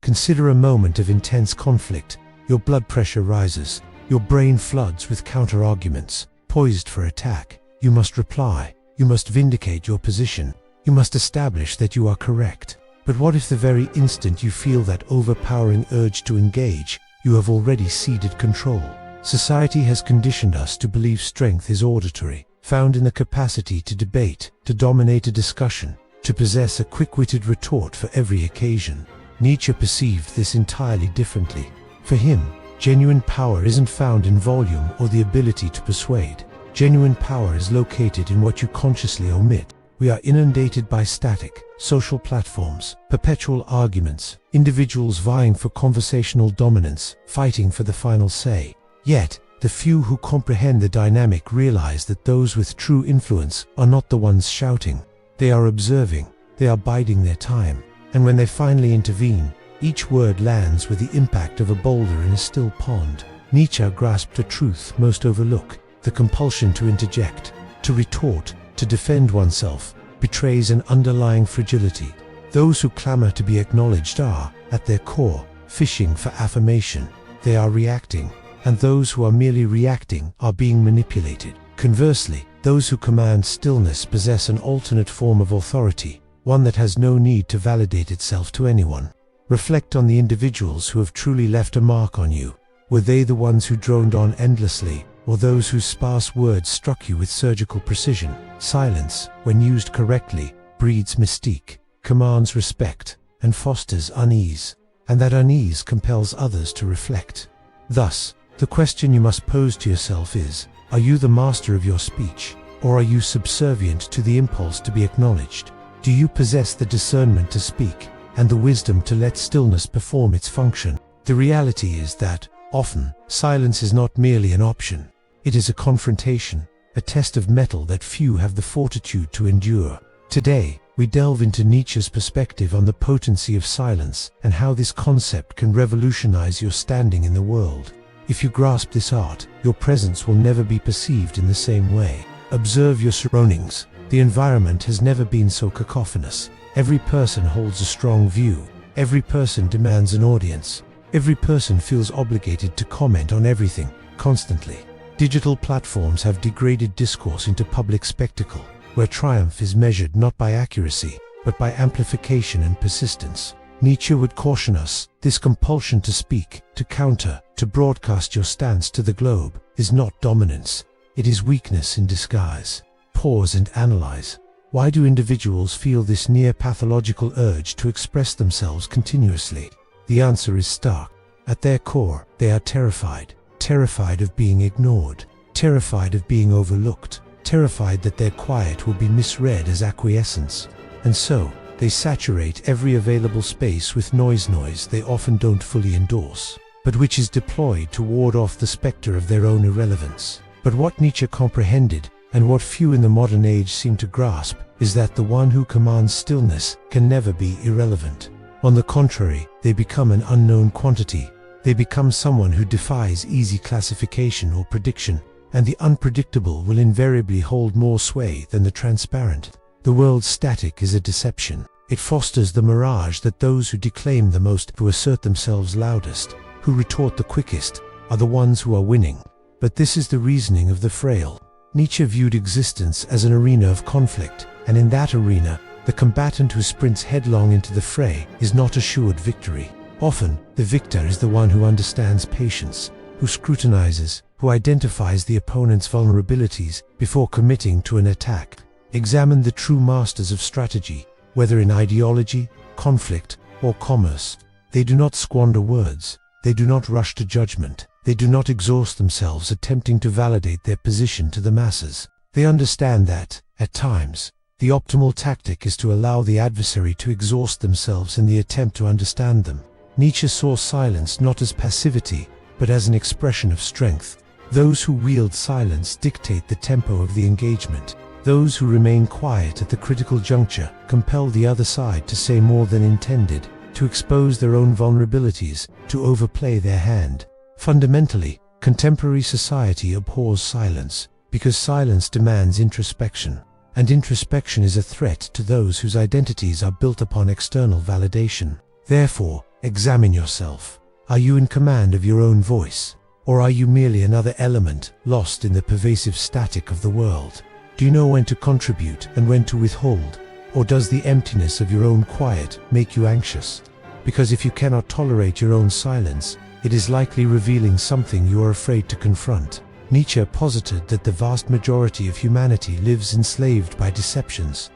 Consider a moment of intense conflict. Your blood pressure rises. Your brain floods with counter-arguments, poised for attack. You must reply. You must vindicate your position. You must establish that you are correct. But what if the very instant you feel that overpowering urge to engage, you have already ceded control? Society has conditioned us to believe strength is auditory, found in the capacity to debate, to dominate a discussion, to possess a quick-witted retort for every occasion. Nietzsche perceived this entirely differently. For him, genuine power isn't found in volume or the ability to persuade. Genuine power is located in what you consciously omit. We are inundated by static, social platforms, perpetual arguments, individuals vying for conversational dominance, fighting for the final say. Yet, the few who comprehend the dynamic realize that those with true influence are not the ones shouting. They are observing, they are biding their time, and when they finally intervene, each word lands with the impact of a boulder in a still pond. Nietzsche grasped a truth most overlook. The compulsion to interject, to retort, to defend oneself, betrays an underlying fragility. Those who clamor to be acknowledged are, at their core, fishing for affirmation. They are reacting, and those who are merely reacting are being manipulated. Conversely, those who command stillness possess an alternate form of authority, one that has no need to validate itself to anyone. Reflect on the individuals who have truly left a mark on you. Were they the ones who droned on endlessly, or those whose sparse words struck you with surgical precision? Silence, when used correctly, breeds mystique, commands respect, and fosters unease, and that unease compels others to reflect. Thus, the question you must pose to yourself is, are you the master of your speech, or are you subservient to the impulse to be acknowledged? Do you possess the discernment to speak, and the wisdom to let stillness perform its function? The reality is that, often, silence is not merely an option. It is a confrontation, a test of mettle that few have the fortitude to endure. Today, we delve into Nietzsche's perspective on the potency of silence and how this concept can revolutionize your standing in the world. If you grasp this art, your presence will never be perceived in the same way. Observe your surroundings. The environment has never been so cacophonous. Every person holds a strong view. Every person demands an audience. Every person feels obligated to comment on everything, constantly. Digital platforms have degraded discourse into public spectacle, where triumph is measured not by accuracy, but by amplification and persistence. Nietzsche would caution us, this compulsion to speak, to counter, to broadcast your stance to the globe, is not dominance. It is weakness in disguise. Pause and analyze. Why do individuals feel this near-pathological urge to express themselves continuously? The answer is stark. At their core, they are terrified. Terrified of being ignored, terrified of being overlooked, terrified that their quiet will be misread as acquiescence. And so, they saturate every available space with noise they often don't fully endorse, but which is deployed to ward off the specter of their own irrelevance. But what Nietzsche comprehended, and what few in the modern age seem to grasp, is that the one who commands stillness can never be irrelevant. On the contrary, they become an unknown quantity. They become someone who defies easy classification or prediction, and the unpredictable will invariably hold more sway than the transparent. The world's static is a deception. It fosters the mirage that those who declaim the most, who assert themselves loudest, who retort the quickest, are the ones who are winning. But this is the reasoning of the frail. Nietzsche viewed existence as an arena of conflict, and in that arena, the combatant who sprints headlong into the fray is not assured victory. Often, the victor is the one who understands patience, who scrutinizes, who identifies the opponent's vulnerabilities before committing to an attack. Examine the true masters of strategy, whether in ideology, conflict, or commerce. They do not squander words. They do not rush to judgment. They do not exhaust themselves attempting to validate their position to the masses. They understand that, at times, the optimal tactic is to allow the adversary to exhaust themselves in the attempt to understand them. Nietzsche saw silence not as passivity, but as an expression of strength. Those who wield silence dictate the tempo of the engagement. Those who remain quiet at the critical juncture compel the other side to say more than intended, to expose their own vulnerabilities, to overplay their hand. Fundamentally, contemporary society abhors silence, because silence demands introspection, and introspection is a threat to those whose identities are built upon external validation. Therefore, Examine yourself. Are you in command of your own voice? Or are you merely another element lost in the pervasive static of the world? Do you know when to contribute and when to withhold? Or does the emptiness of your own quiet make you anxious? Because if you cannot tolerate your own silence, it is likely revealing something you are afraid to confront. Nietzsche posited that the vast majority of humanity lives enslaved by deceptions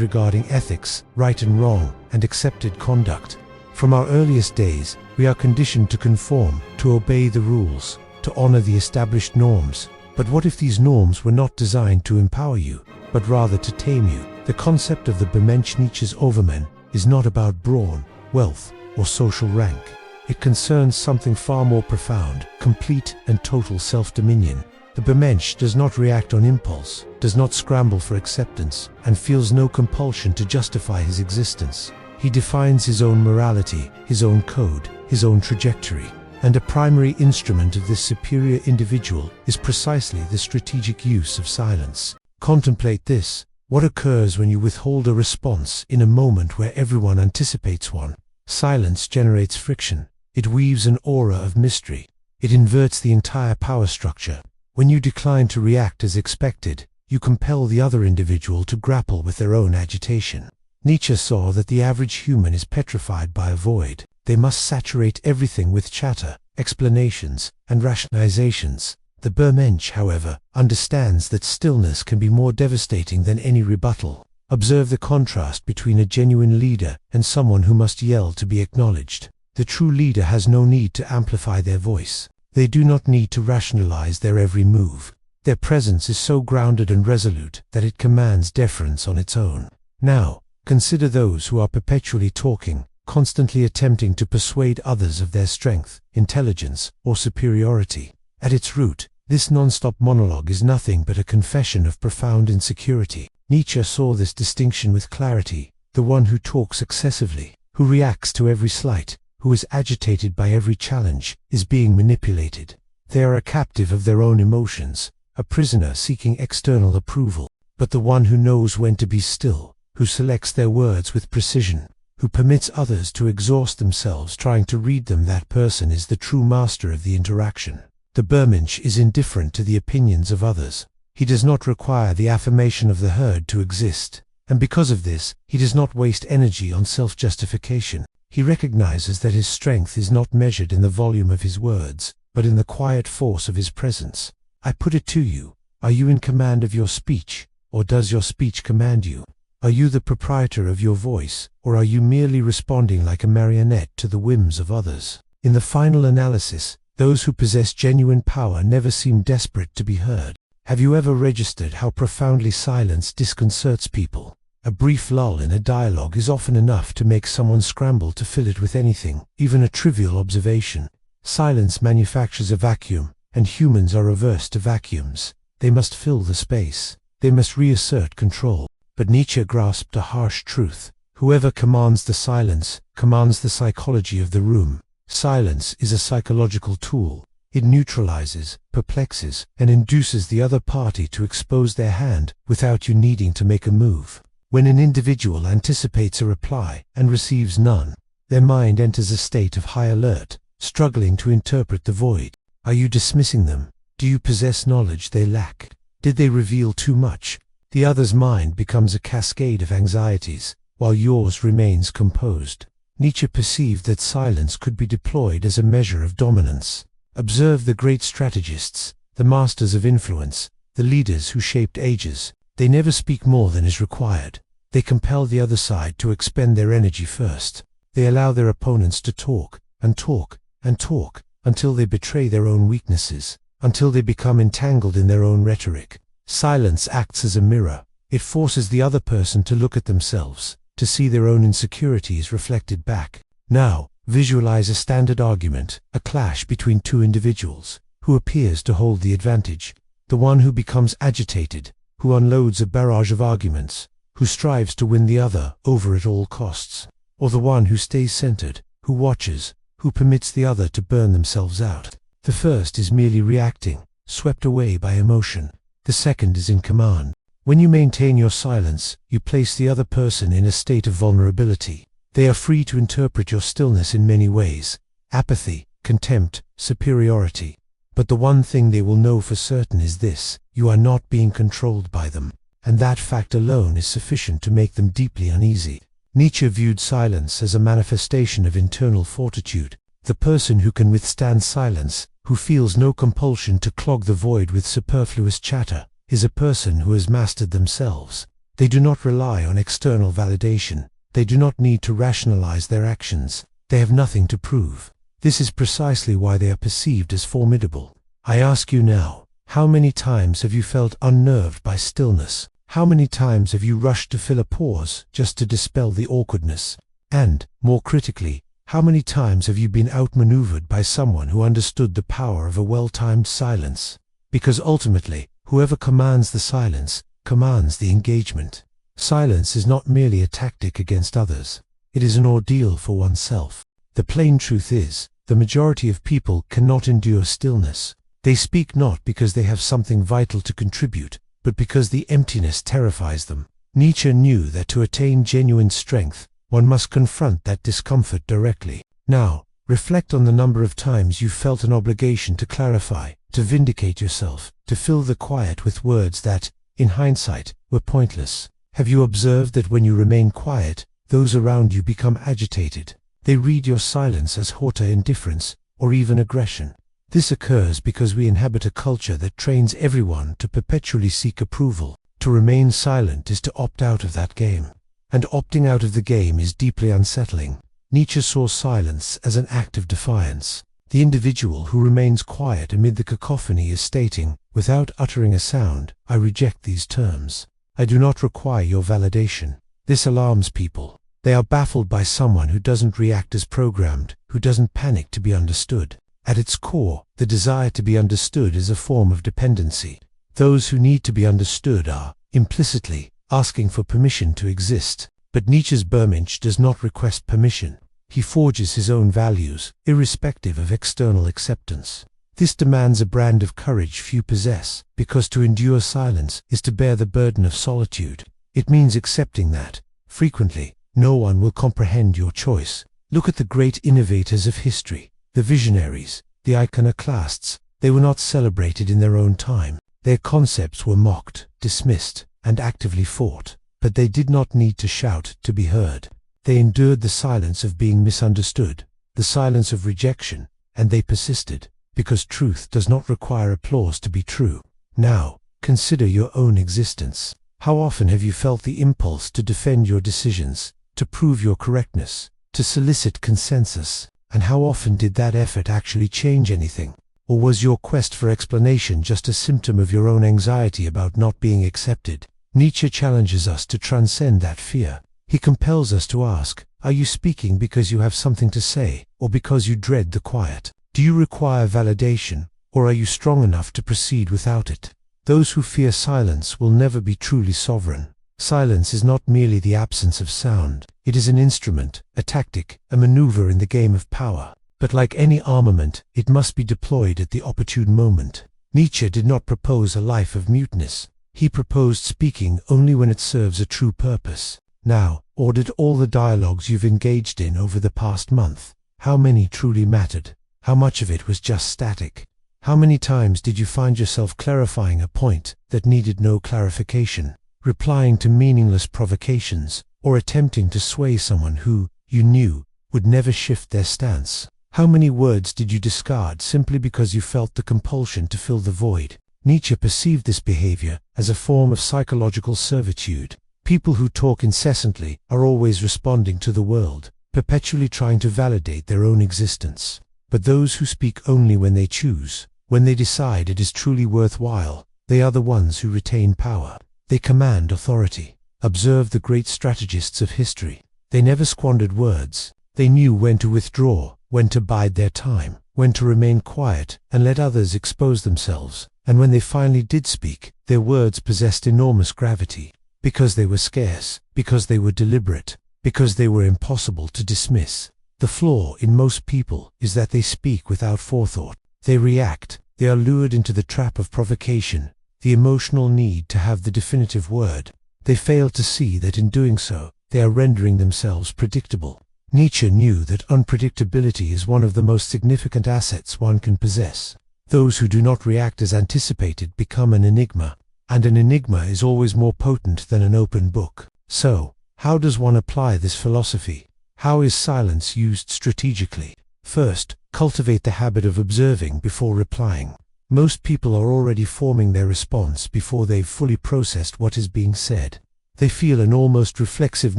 regarding ethics, right and wrong, and accepted conduct. From our earliest days, we are conditioned to conform, to obey the rules, to honor the established norms. But what if these norms were not designed to empower you, but rather to tame you? The concept of the Bermensch Nietzsche's Overman is not about brawn, wealth, or social rank. It concerns something far more profound, complete and total self-dominion. The Bermensch does not react on impulse, does not scramble for acceptance, and feels no compulsion to justify his existence. He defines his own morality, his own code, his own trajectory. And a primary instrument of this superior individual is precisely the strategic use of silence. Contemplate this. What occurs when you withhold a response in a moment where everyone anticipates one? Silence generates friction. It weaves an aura of mystery. It inverts the entire power structure. When you decline to react as expected, you compel the other individual to grapple with their own agitation. Nietzsche saw that the average human is petrified by a void. They must saturate everything with chatter, explanations, and rationalizations. The Bermensch, however, understands that stillness can be more devastating than any rebuttal. Observe the contrast between a genuine leader and someone who must yell to be acknowledged. The true leader has no need to amplify their voice. They do not need to rationalize their every move. Their presence is so grounded and resolute that it commands deference on its own. Now, consider those who are perpetually talking, constantly attempting to persuade others of their strength, intelligence, or superiority. At its root, this non-stop monologue is nothing but a confession of profound insecurity. Nietzsche saw this distinction with clarity. The one who talks excessively, who reacts to every slight, who is agitated by every challenge, is being manipulated. They are a captive of their own emotions, a prisoner seeking external approval. But the one who knows when to be still, who selects their words with precision, who permits others to exhaust themselves trying to read them, that person is the true master of the interaction. The Bermensch is indifferent to the opinions of others. He does not require the affirmation of the herd to exist, and because of this, he does not waste energy on self-justification. He recognizes that his strength is not measured in the volume of his words, but in the quiet force of his presence. I put it to you, are you in command of your speech, or does your speech command you? Are you the proprietor of your voice, or are you merely responding like a marionette to the whims of others? In the final analysis, those who possess genuine power never seem desperate to be heard. Have you ever registered how profoundly silence disconcerts people? A brief lull in a dialogue is often enough to make someone scramble to fill it with anything, even a trivial observation. Silence manufactures a vacuum, and humans are averse to vacuums. They must fill the space. They must reassert control. But Nietzsche grasped a harsh truth. Whoever commands the silence, commands the psychology of the room. Silence is a psychological tool. It neutralizes, perplexes, and induces the other party to expose their hand without you needing to make a move. When an individual anticipates a reply and receives none, their mind enters a state of high alert, struggling to interpret the void. Are you dismissing them? Do you possess knowledge they lack? Did they reveal too much? The other's mind becomes a cascade of anxieties, while yours remains composed. Nietzsche perceived that silence could be deployed as a measure of dominance. Observe the great strategists, the masters of influence, the leaders who shaped ages. They never speak more than is required. They compel the other side to expend their energy first. They allow their opponents to talk, and talk, and talk, until they betray their own weaknesses, until they become entangled in their own rhetoric. Silence acts as a mirror. It forces the other person to look at themselves, to see their own insecurities reflected back. Now, visualize a standard argument, a clash between two individuals. Who appears to hold the advantage? The one who becomes agitated, who unloads a barrage of arguments, who strives to win the other over at all costs, or the one who stays centered, who watches, who permits the other to burn themselves out. The first is merely reacting, swept away by emotion. The second is in command. When you maintain your silence, you place the other person in a state of vulnerability. They are free to interpret your stillness in many ways: apathy, contempt, superiority. But the one thing they will know for certain is this: you are not being controlled by them. And that fact alone is sufficient to make them deeply uneasy. Nietzsche viewed silence as a manifestation of internal fortitude. The person who can withstand silence, who feels no compulsion to clog the void with superfluous chatter, is a person who has mastered themselves. They do not rely on external validation. They do not need to rationalize their actions. They have nothing to prove. This is precisely why they are perceived as formidable. I ask you now, how many times have you felt unnerved by stillness? How many times have you rushed to fill a pause just to dispel the awkwardness? And, more critically, how many times have you been outmaneuvered by someone who understood the power of a well-timed silence? Because ultimately, whoever commands the silence, commands the engagement. Silence is not merely a tactic against others. It is an ordeal for oneself. The plain truth is, the majority of people cannot endure stillness. They speak not because they have something vital to contribute, but because the emptiness terrifies them. Nietzsche knew that to attain genuine strength, one must confront that discomfort directly. Now, reflect on the number of times you felt an obligation to clarify, to vindicate yourself, to fill the quiet with words that, in hindsight, were pointless. Have you observed that when you remain quiet, those around you become agitated? They read your silence as haughty indifference, or even aggression. This occurs because we inhabit a culture that trains everyone to perpetually seek approval. To remain silent is to opt out of that game. And opting out of the game is deeply unsettling. Nietzsche saw silence as an act of defiance. The individual who remains quiet amid the cacophony is stating, without uttering a sound, I reject these terms. I do not require your validation. This alarms people. They are baffled by someone who doesn't react as programmed, who doesn't panic to be understood. At its core, the desire to be understood is a form of dependency. Those who need to be understood are, implicitly, asking for permission to exist. But Nietzsche's Bermensch does not request permission. He forges his own values, irrespective of external acceptance. This demands a brand of courage few possess, because to endure silence is to bear the burden of solitude. It means accepting that, frequently, no one will comprehend your choice. Look at the great innovators of history, the visionaries, the iconoclasts. They were not celebrated in their own time. Their concepts were mocked, dismissed, and actively fought. But they did not need to shout to be heard. They endured the silence of being misunderstood, the silence of rejection, and they persisted, because truth does not require applause to be true. Now, consider your own existence. How often have you felt the impulse to defend your decisions, to prove your correctness, to solicit consensus? And how often did that effort actually change anything? Or was your quest for explanation just a symptom of your own anxiety about not being accepted? Nietzsche challenges us to transcend that fear. He compels us to ask, are you speaking because you have something to say, or because you dread the quiet? Do you require validation, or are you strong enough to proceed without it? Those who fear silence will never be truly sovereign. Silence is not merely the absence of sound. It is an instrument, a tactic, a maneuver in the game of power. But like any armament, it must be deployed at the opportune moment. Nietzsche did not propose a life of muteness. He proposed speaking only when it serves a true purpose. Now, audit all the dialogues you've engaged in over the past month. How many truly mattered? How much of it was just static? How many times did you find yourself clarifying a point that needed no clarification, replying to meaningless provocations, or attempting to sway someone who, you knew, would never shift their stance? How many words did you discard simply because you felt the compulsion to fill the void? Nietzsche perceived this behavior as a form of psychological servitude. People who talk incessantly are always responding to the world, perpetually trying to validate their own existence. But those who speak only when they choose, when they decide it is truly worthwhile, they are the ones who retain power. They command authority. Observe the great strategists of history. They never squandered words. They knew when to withdraw, when to bide their time, when to remain quiet and let others expose themselves. And when they finally did speak, their words possessed enormous gravity, because they were scarce, because they were deliberate, because they were impossible to dismiss. The flaw in most people is that they speak without forethought. They react. They are lured into the trap of provocation, the emotional need to have the definitive word. They fail to see that in doing so, they are rendering themselves predictable. Nietzsche knew that unpredictability is one of the most significant assets one can possess. Those who do not react as anticipated become an enigma, and an enigma is always more potent than an open book. So, how does one apply this philosophy? How is silence used strategically? First, cultivate the habit of observing before replying. Most people are already forming their response before they've fully processed what is being said. They feel an almost reflexive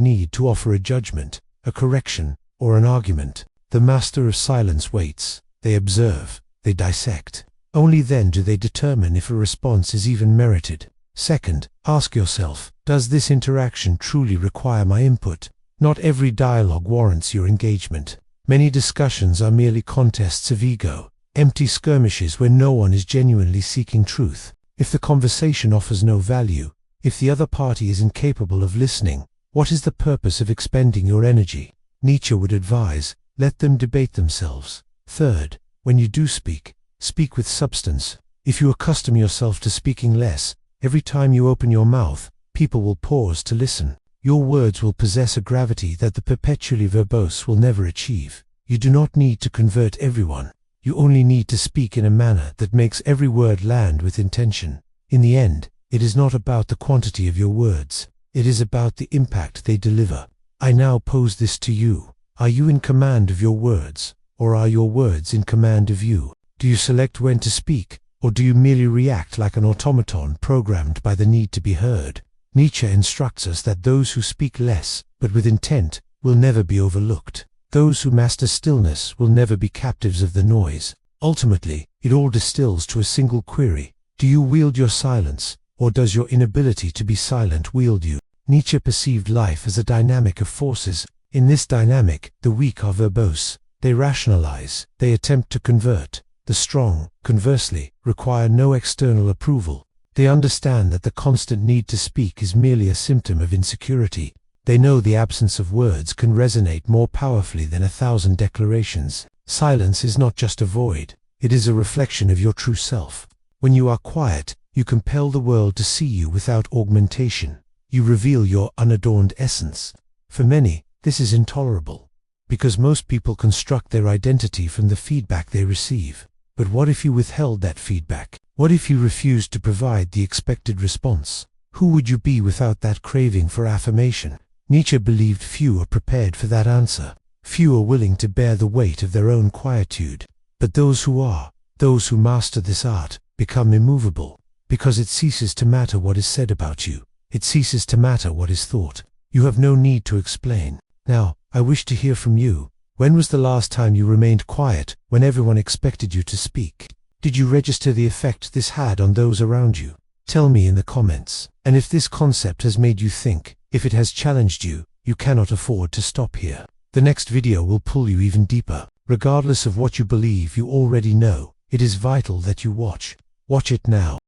need to offer a judgment, a correction, or an argument. The master of silence waits. They observe. They dissect. Only then do they determine if a response is even merited. Second, ask yourself, does this interaction truly require my input? Not every dialogue warrants your engagement. Many discussions are merely contests of ego, empty skirmishes where no one is genuinely seeking truth. If the conversation offers no value, if the other party is incapable of listening, what is the purpose of expending your energy? Nietzsche would advise, let them debate themselves. Third, when you do speak, speak with substance. If you accustom yourself to speaking less, every time you open your mouth, people will pause to listen. Your words will possess a gravity that the perpetually verbose will never achieve. You do not need to convert everyone. You only need to speak in a manner that makes every word land with intention. In the end, it is not about the quantity of your words. It is about the impact they deliver. I now pose this to you. Are you in command of your words, or are your words in command of you? Do you select when to speak, or do you merely react like an automaton programmed by the need to be heard? Nietzsche instructs us that those who speak less, but with intent, will never be overlooked. Those who master stillness will never be captives of the noise. Ultimately, it all distills to a single query. Do you wield your silence, or does your inability to be silent wield you? Nietzsche perceived life as a dynamic of forces. In this dynamic, the weak are verbose. They rationalize. They attempt to convert. The strong, conversely, require no external approval. They understand that the constant need to speak is merely a symptom of insecurity. They know the absence of words can resonate more powerfully than 1,000 declarations. Silence is not just a void. It is a reflection of your true self. When you are quiet, you compel the world to see you without augmentation. You reveal your unadorned essence. For many, this is intolerable, because most people construct their identity from the feedback they receive. But what if you withheld that feedback? What if you refused to provide the expected response? Who would you be without that craving for affirmation? Nietzsche believed few are prepared for that answer. Few are willing to bear the weight of their own quietude. But those who are, those who master this art, become immovable, because it ceases to matter what is said about you. It ceases to matter what is thought. You have no need to explain. Now, I wish to hear from you. When was the last time you remained quiet when everyone expected you to speak? Did you register the effect this had on those around you? Tell me in the comments. And if this concept has made you think, if it has challenged you, you cannot afford to stop here. The next video will pull you even deeper. Regardless of what you believe you already know, it is vital that you watch. Watch it now.